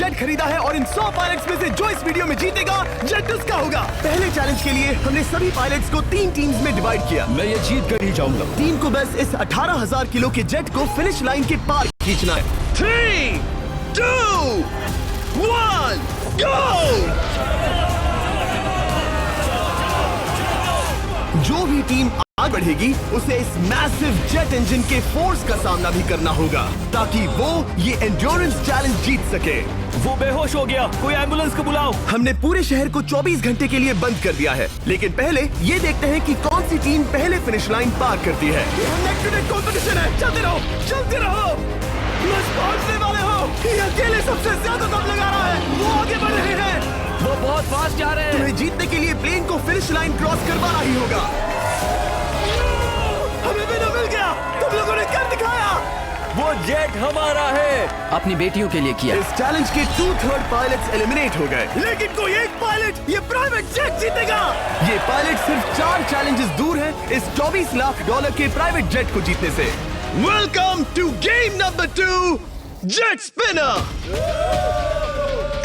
Jet खरीदा है और इन 100 पायलट्स में से जो इस वीडियो में जीतेगा जेट उसका होगा। पहले चैलेंज के लिए हमने सभी पायलट्स को 3 टीम्स में डिवाइड किया। मैं ये जीत कर ही जाऊंगा। टीम को बस इस 18,000 किलो के जेट को फिनिश लाइन के पार खींचना है। 3, 2, 1, गो! जो भी टीम आगे बढ़ेगी उसे इस मैसिव जेट इंजन के फोर्स का सामना भी करना होगा ताकि वो ये एंड्योरेंस चैलेंज जीत सके। वो बेहोश हो गया, कोई एम्बुलेंस को बुलाओ। हमने पूरे शहर को 24 घंटे के लिए बंद कर दिया है, लेकिन पहले ये देखते हैं कि कौन सी टीम पहले फिनिश लाइन पार करती है। नेक टू नेक कंपटीशन है, चलते रहो, चलते रहो। बस पहुंचने वाले हो। ये अकेले सबसे ज्यादा दम लगा रहा है, वो आगे बढ़ रहे हैं। वो बहुत फास्ट जा रहे हैं। तुम्हें जीतने के लिए प्लेन को फिनिश लाइन क्रॉस करवाना ही होगा। हमें विनर मिल गया, तुम लोगों ने कर दिखाया। वो जेट हमारा है। अपनी बेटियों के लिए किया। इस चैलेंज के 2/3 पायलट्स एलिमिनेट हो गए, लेकिन कोई एक पायलट ये प्राइवेट जेट जीतेगा। ये पायलट सिर्फ 4 चैलेंजेस दूर है इस $24 लाख के प्राइवेट जेट को जीतने से। Welcome to game number 2, jet spinner.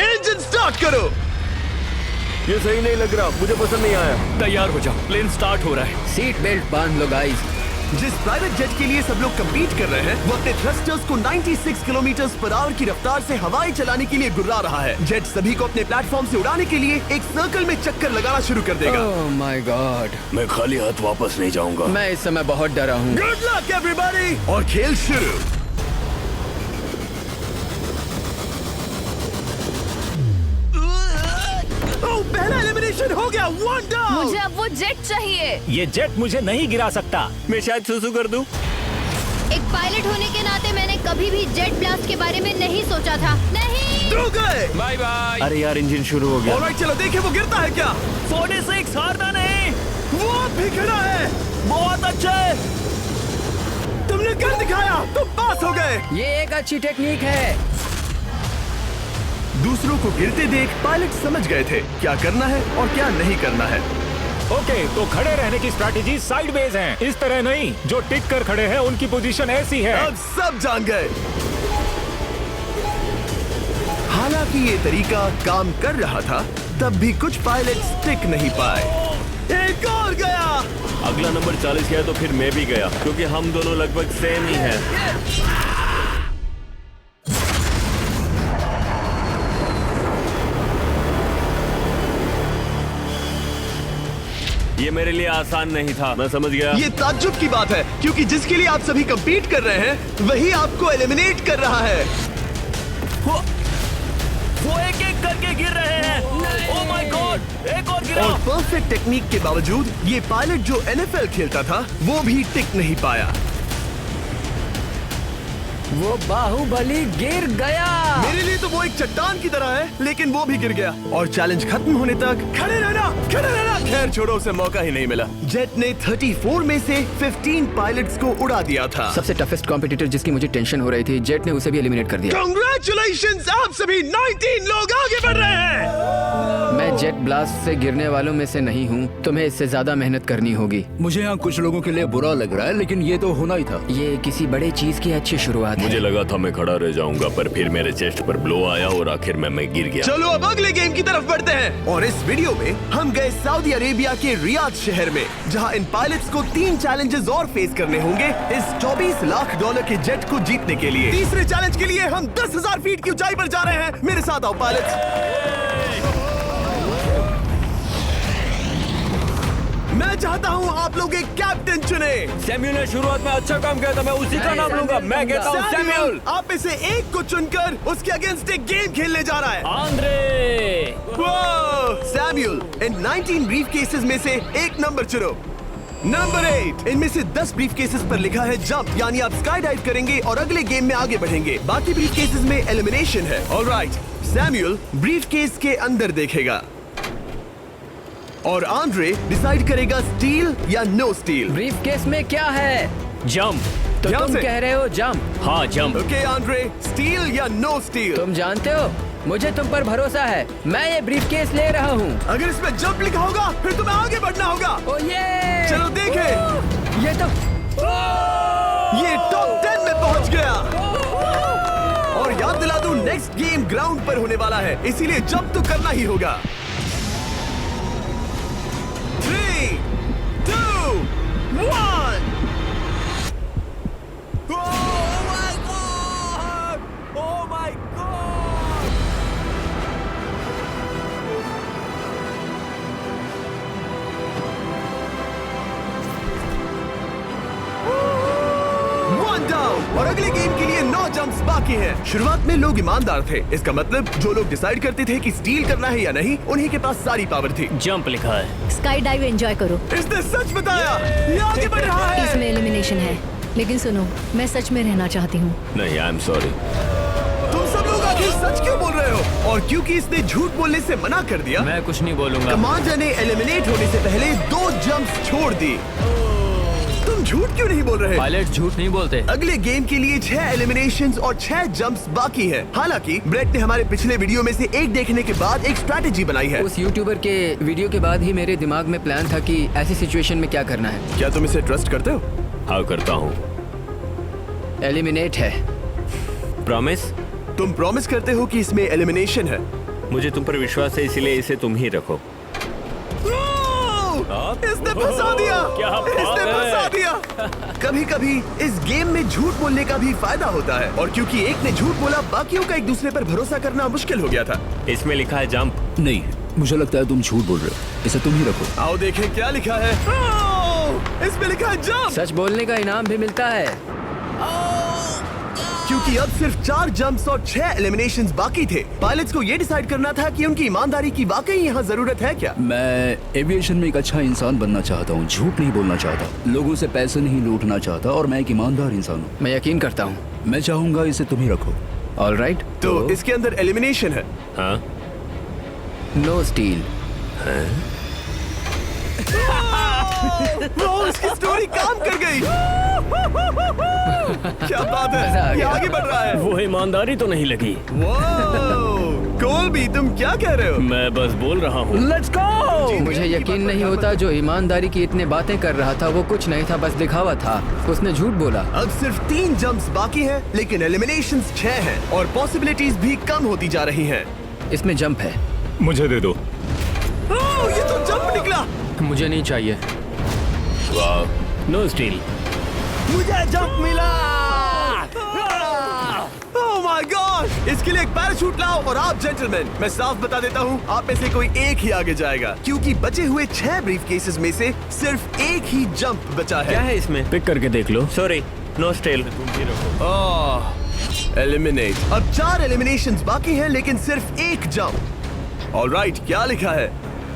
Engine start करो। ये सही नहीं लग रहा, मुझे पसंद नहीं आया। तैयार हो जाओ, प्लेन स्टार्ट हो रहा है। सीट बेल्ट बांध लो गाइस। जिस प्राइवेट जेट के लिए सब लोग कम्पीट कर रहे हैं वो अपने थ्रस्टर्स को 96 किलोमीटर पर आवर की रफ्तार से हवाएं चलाने के लिए गुर्रा रहा है। जेट सभी को अपने प्लेटफॉर्म से उड़ाने के लिए एक सर्कल में चक्कर लगाना शुरू कर देगा। ओह माय गॉड, मैं खाली हाथ वापस नहीं जाऊंगा। मैं इस समय बहुत डरा हूँ। गुड लक एवरीबॉडी, और खेल शुरू। पहला एलिमिनेशन हो गया, 1 डाउन। मुझे अब वो जेट चाहिए। ये जेट मुझे नहीं गिरा सकता। मैं शायद सुसु कर दूं। एक पायलट होने के नाते मैंने कभी भी जेट ब्लास्ट के बारे में नहीं सोचा था। नहीं। दो गए। Bye bye. अरे यार, इंजन शुरू हो गया। ऑलराइट, चलो देखें वो गिरता है क्या। 46 हारना नहीं। वो भी खड़ा है। बहुत अच्छा है। तुमने कर दिखाया, तुम पास हो गए। ये एक अच्छी टेक्निक है। दूसरों को गिरते देख पायलट समझ गए थे क्या करना है और क्या नहीं करना है। ओके, तो खड़े रहने की स्ट्रैटेजी साइडवेज है, इस तरह नहीं। जो टिक कर खड़े हैं उनकी पोजीशन ऐसी है। अब सब जान गए। हालांकि ये तरीका काम कर रहा था, तब भी कुछ पायलट टिक नहीं पाए। एक और गया। अगला नंबर 40 गया तो फिर मैं भी गया, क्योंकि हम दोनों लगभग सेम ही हैं। ये मेरे लिए आसान नहीं था, मैं समझ गया। ये ताज्जुब की बात है, क्योंकि जिसके लिए आप सभी कंपीट कर रहे हैं वही आपको एलिमिनेट कर रहा है। वो एक एक करके गिर रहे हैं। ओह माय गॉड, एक और गिरा। और परफेक्ट टेक्निक के बावजूद ये पायलट जो NFL खेलता था वो भी टिक नहीं पाया। वो बाहुबली गिर गया। मेरे लिए तो वो एक चट्टान की तरह है, लेकिन वो भी गिर गया। और चैलेंज खत्म होने तक खड़े रहना, खड़े रहना। खैर छोड़ो, उसे मौका ही नहीं मिला। जेट ने 34 में से 15 पायलट्स को उड़ा दिया था। सबसे टफेस्ट कॉम्पिटिटर जिसकी मुझे टेंशन हो रही थी, जेट ने उसे भी एलिमिनेट कर दिया। कांग्रेचुलेशंस, आप सभी 19 लोग आगे बढ़ रहे हैं। मैं जेट ब्लास्ट से गिरने वालों में से नहीं हूँ। तुम्हें इससे ज्यादा मेहनत करनी होगी। मुझे यहाँ कुछ लोगों के लिए बुरा लग रहा है, लेकिन ये तो होना ही था। ये किसी बड़े चीज की अच्छी शुरुआत है। मुझे लगा था मैं खड़ा रह जाऊंगा, पर फिर मेरे चेस्ट पर ब्लो आया और आखिर में मैं गिर गया। चलो अब अगले गेम की तरफ बढ़ते हैं। और इस वीडियो में हम गए सऊदी अरेबिया के रियाद शहर में, जहां इन पायलट्स को 3 चैलेंजेस और फेस करने होंगे इस $24 लाख के जेट को जीतने के लिए। तीसरे चैलेंज के लिए हम 10,000 फीट की ऊंचाई पर जा रहे हैं। मेरे साथ आओ पायलट्स। मैं चाहता हूँ आप लोग एक कैप्टन चुने। सैम्यूल ने शुरुआत में अच्छा काम किया था, मैं उसी का नाम लूंगा। मैं कहता हूँ सैम्यूल। आप में से एक को चुनकर उसके अगेंस्ट एक गेम खेलने जा रहा है। आंद्रे। सैम्यूल, इन 19 ब्रीफ केसेस में से एक नंबर चुनो। नंबर 8। इनमें से 10 ब्रीफ केसेस पर लिखा है जंप, यानी आप स्काई डाइव करेंगे और अगले गेम में आगे बढ़ेंगे। बाकी ब्रीफ केसेस में एलिमिनेशन है। ऑलराइट, सैम्यूल ब्रीफ केस के अंदर देखेगा और आंद्रे डिसाइड करेगा स्टील या नो स्टील। ब्रीफ केस में क्या है? जंप। तो ध्यान तुम से। कह रहे हो जंप? हाँ, जंप। ओके आंद्रे, स्टील या नो स्टील? तुम जानते हो, मुझे तुम पर भरोसा है। मैं ये ब्रीफ केस ले रहा हूँ। अगर इसमें जंप लिखा होगा फिर तुम्हें आगे बढ़ना होगा। ओ ये चलो देखें। ये तो ये टॉप 10 में पहुंच गया। और याद दिला दूं, नेक्स्ट गेम ग्राउंड पर होने वाला है, इसीलिए जंप तो करना ही होगा। 3, 2, 1। और अगले गेम के लिए 9 जंप्स बाकी हैं। शुरुआत में लोग ईमानदार थे, इसका मतलब जो लोग डिसाइड करते थे कि स्टील करना है या नहीं, उन्हीं के पास सारी पावर थी। जंप लिखा है। स्काई डाइव एंजॉय करो। इसने सच बताया, ये आगे बढ़ रहा है। इसमें एलिमिनेशन है, लेकिन सुनो, मैं सच में रहना चाहती हूँ। नहीं, आई एम सॉरी। तुम सब लोग आखिर सच क्यों बोल रहे हो? और क्योंकि इसने झूठ बोलने से मना कर दिया, मैं कुछ नहीं बोलूंगा। कमांडर ने एलिमिनेट होने से पहले 2 जंप्स छोड़ दी। तुम झूठ क्यों नहीं बोल रहे? पायलट झूठ नहीं बोलते। अगले गेम के लिए 6 एलिमिनेशंस और 6 जंप्स बाकी हैं। हालांकि ब्रेट ने हमारे पिछले वीडियो में से एक देखने के बाद एक स्ट्रैटेजी बनाई है। उस यूट्यूबर के वीडियो के बाद ही मेरे दिमाग में प्लान था कि ऐसी सिचुएशन में क्या करना है। क्या तुम इसे ट्रस्ट करते हो? हाँ, करता हूँ। एलिमिनेट है। प्रॉमिस? तुम प्रॉमिस करते हो कि इसमें एलिमिनेशन है? मुझे तुम पर विश्वास है, इसलिए इसे तुम ही रखो। इसने फंसा दिया। क्या बात इसने है? फंसा दिया। कभी-कभी इस गेम में झूठ बोलने का भी फायदा होता है, और क्योंकि एक ने झूठ बोला, बाकियों का एक दूसरे पर भरोसा करना मुश्किल हो गया था। इसमें लिखा है जंप। नहीं, मुझे लगता है तुम झूठ बोल रहे हो। इसे तुम ही रखो। आओ देखें क्या लिखा है। इसमें लिखा है जंप। सच बोलने का इनाम भी मिलता है। क्योंकि अब सिर्फ 4 जंप्स और 6 एलिमिनेशंस बाकी थे, पायलट्स को ये डिसाइड करना था कि उनकी ईमानदारी की वाकई यहाँ जरूरत है क्या। मैं एविएशन में एक अच्छा इंसान बनना चाहता हूँ, झूठ नहीं बोलना चाहता, लोगों से पैसे नहीं लूटना चाहता, और मैं एक ईमानदार इंसान हूँ। मैं यकीन करता हूँ। मैं चाहूंगा इसे तुम ही रखो। All right. तो इसके अंदर एलिमिनेशन है। हाँ, नो स्टील। वो उसकी स्टोरी काम कर गई। क्या बात मजा आ है, ये गया। आगे बढ़ रहा है। वो ईमानदारी तो नहीं लगी। कोलबी, तुम क्या कह रहे हो? मैं बस बोल रहा हूँ। Let's go. मुझे यकीन नहीं होता, जो ईमानदारी की इतने बातें कर रहा था वो कुछ नहीं था, बस दिखावा था। उसने झूठ बोला। अब सिर्फ 3 जंप्स बाकी हैं, लेकिन एलिमिनेशंस 6 हैं, और पॉसिबिलिटीज भी कम होती जा रही हैं। इसमें जंप है। मुझे दे दो। ओह, ये तो जंप निकला। मुझे नहीं चाहिए। No steel. मुझे जंप मिला। ओह माय गॉड! इसके लिए एक पैराशूट लाओ, और आप जेंटलमैन, मैं साफ बता देता हूँ, आप में से कोई एक ही आगे जाएगा, क्योंकि बचे हुए 6 ब्रीफ केसेस में से सिर्फ एक ही जंप बचा क्या है। है इसमें? पिक करके देख लो। Sorry, no steal. एलिमिनेट। अब 4 एलिमिनेशंस बाकी हैं, लेकिन सिर्फ एक जंप। ऑलराइट, क्या लिखा है?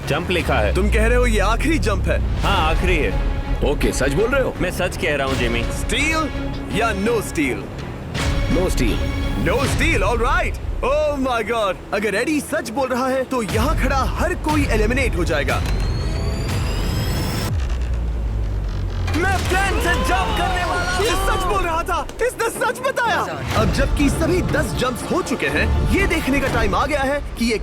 जंप लिखा है। तुम कह रहे हो ये आखिरी जंप है? हाँ, आखिरी है। ओके, सच बोल रहे हो? मैं सच कह रहा हूँ जिमी। स्टील या no steal? No steal. No steal, alright. Oh my god! अगर एडी सच बोल रहा है तो यहाँ खड़ा हर कोई एलिमिनेट हो जाएगा। मैं प्लान से जंप करने वाला हूँ। ये सच बोल रहा था, इसने सच बताया। अब जबकि सभी 10 जंप्स हो चुके हैं, ये देखने का टाइम आ गया है कि ये